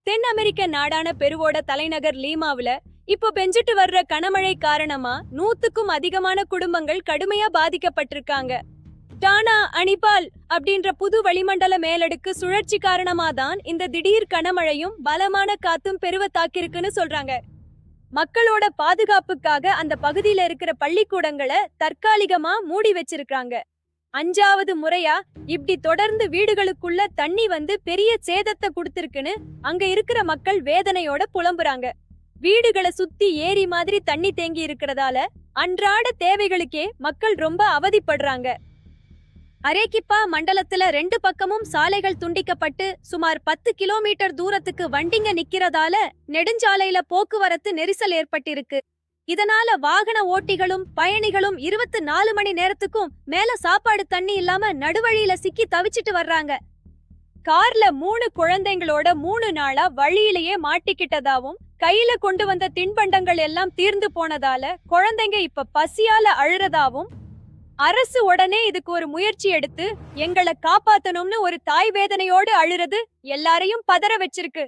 தென் அமெரிக்க நாடான பெருவோட தலைநகர் லீமாவுல இப்போ பெஞ்சிட்டு வர்ற கனமழை காரணமா 100க்கும் அதிகமான குடும்பங்கள் கடுமையா பாதிக்கப்பட்டிருக்காங்க. டானா அனிபால் அப்படின்ற புது வளிமண்டல மேலடுக்கு சுழற்சி காரணமா தான் இந்த திடீர் கனமழையும் பலமான காத்தும் பெருவ தாக்கிருக்குன்னு சொல்றாங்க. மக்களோட பாதுகாப்புக்காக அந்த பகுதியில இருக்கிற பள்ளிக்கூடங்களை தற்காலிகமா மூடி வச்சிருக்காங்க. 5வது முறையா இப்படி தொடர்ந்து வீடுகளுக்குள்ள தண்ணி வந்து பெரிய சேதத்தை கொடுத்திருக்குன்னு அங்க இருக்கிற மக்கள் வேதனையோட புலம்புறாங்க. வீடுகளை சுத்தி ஏரி மாதிரி தண்ணி தேங்கி இருக்கிறதால அன்றாட தேவைகளுக்கே மக்கள் ரொம்ப அவதிப்படுறாங்க. அரேகிப்பா மண்டலத்துல 2 பக்கமும் சாலைகள் துண்டிக்கப்பட்டு சுமார் 10 கிலோமீட்டர் தூரத்துக்கு வண்டிங்க நிக்கிறதால நெடுஞ்சாலையில போக்குவரத்து நெரிசல் ஏற்பட்டிருக்கு. இதனால வாகன ஓட்டிகளும் பயணிகளும் 24 மணி நேரத்துக்கும் மேல சாப்பாடு தண்ணி இல்லாம நடுவழியில சிக்கி தவிச்சிட்டு வர்றாங்க. கார்ல 3 குழந்தைங்களோட 3 நாளா வழியிலேயே மாட்டிக்கிட்டதாவும் கையில கொண்டு வந்த தின்பண்டங்கள் எல்லாம் தீர்ந்து போனதால குழந்தைங்க இப்ப பசியால அழுறதாவும் அரசு உடனே இதுக்கு ஒரு முயற்சி எடுத்து எங்களை காப்பாத்தணும்னு ஒரு தாய் வேதனையோடு அழுறது எல்லாரையும் பதற வச்சிருக்கு.